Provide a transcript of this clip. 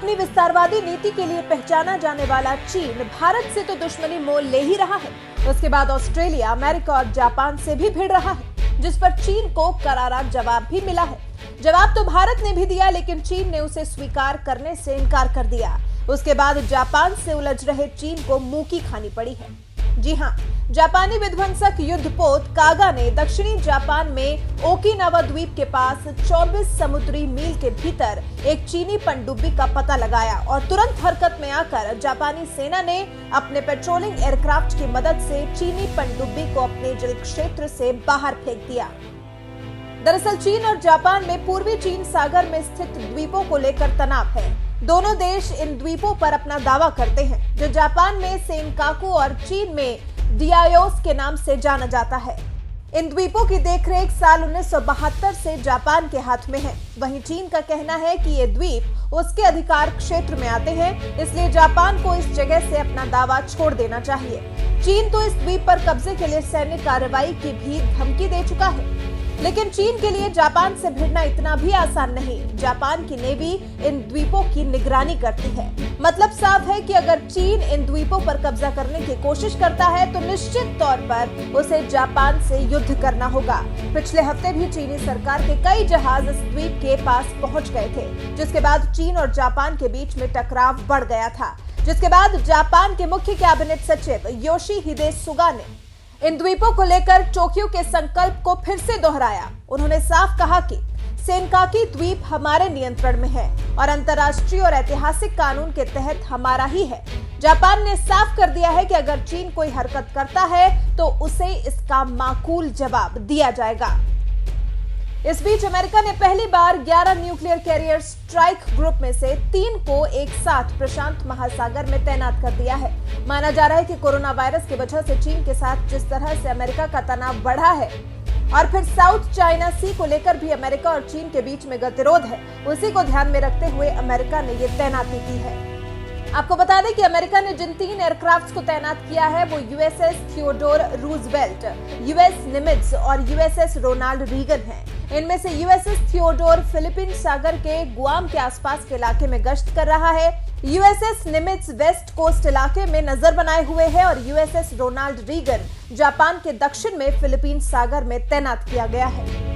अपनी विस्तारवादी नीति के लिए पहचाना जाने वाला चीन भारत से तो दुश्मनी मोल ले ही रहा है। उसके बाद ऑस्ट्रेलिया, अमेरिका और जापान से भी भिड़ रहा है, जिस पर चीन को करारा जवाब भी मिला है। जवाब तो भारत ने भी दिया, लेकिन चीन ने उसे स्वीकार करने से इनकार कर दिया। उसके बाद जापान से उलझ रहे चीन को मुंह की खानी पड़ी है। जी हां, जापानी विध्वंसक युद्धपोत कागा ने दक्षिणी जापान में ओकिनावा द्वीप के पास 24 समुद्री मील के भीतर एक चीनी पनडुब्बी का पता लगाया और तुरंत हरकत में आकर जापानी सेना ने अपने पेट्रोलिंग एयरक्राफ्ट की मदद से चीनी पनडुब्बी को अपने जल क्षेत्र से बाहर फेंक दिया। दरअसल चीन और जापान में पूर्वी चीन सागर में स्थित द्वीपों को लेकर तनाव है। दोनों देश इन द्वीपों पर अपना दावा करते हैं, जो जापान में सेनकाकू और चीन में डियायोस के नाम से जाना जाता है। इन द्वीपों की देखरेख साल 1972 से जापान के हाथ में है। वहीं चीन का कहना है कि ये द्वीप उसके अधिकार क्षेत्र में आते हैं, इसलिए जापान को इस जगह से अपना दावा छोड़ देना चाहिए। चीन तो इस द्वीप पर कब्जे के लिए सैन्य कार्रवाई की भी धमकी दे चुका है, लेकिन चीन के लिए जापान से भिड़ना इतना भी आसान नहीं। जापान की नेवी इन द्वीपों की निगरानी करती है। मतलब साफ है कि अगर चीन इन द्वीपों पर कब्जा करने की कोशिश करता है तो निश्चित तौर पर उसे जापान से युद्ध करना होगा। पिछले हफ्ते भी चीनी सरकार के कई जहाज इस द्वीप के पास पहुंच गए थे, जिसके बाद चीन और जापान के बीच में टकराव बढ़ गया था। जिसके बाद जापान के मुख्य कैबिनेट सचिव योशिहिदे सुगा ने इन द्वीपों को लेकर टोक्यो के संकल्प को फिर से दोहराया। उन्होंने साफ कहा कि सेनकाकी द्वीप हमारे नियंत्रण में है और अंतर्राष्ट्रीय और ऐतिहासिक कानून के तहत हमारा ही है। जापान ने साफ कर दिया है कि अगर चीन कोई हरकत करता है तो उसे इसका माकूल जवाब दिया जाएगा। इस बीच अमेरिका ने पहली बार 11 न्यूक्लियर कैरियर स्ट्राइक ग्रुप में से 3 को एक साथ प्रशांत महासागर में तैनात कर दिया है। माना जा रहा है कि कोरोना वायरस की वजह से चीन के साथ जिस तरह से अमेरिका का तनाव बढ़ा है और फिर साउथ चाइना सी को लेकर भी अमेरिका और चीन के बीच में गतिरोध है, उसी को ध्यान में रखते हुए अमेरिका ने ये तैनाती की है। आपको बता दें कि अमेरिका ने जिन 3 एयरक्राफ्ट को तैनात किया है वो यूएसएस थियोडोर रूजवेल्ट, यूएस निमित्ज और यूएसएस रोनाल्ड रीगन है। इनमें से यूएसएस थियोडोर फिलीपीन सागर के गुआम के आसपास के इलाके में गश्त कर रहा है। यूएसएस निमित्ज वेस्ट कोस्ट इलाके में नजर बनाए हुए है और यूएसएस रोनाल्ड रीगन जापान के दक्षिण में फिलीपीन सागर में तैनात किया गया है।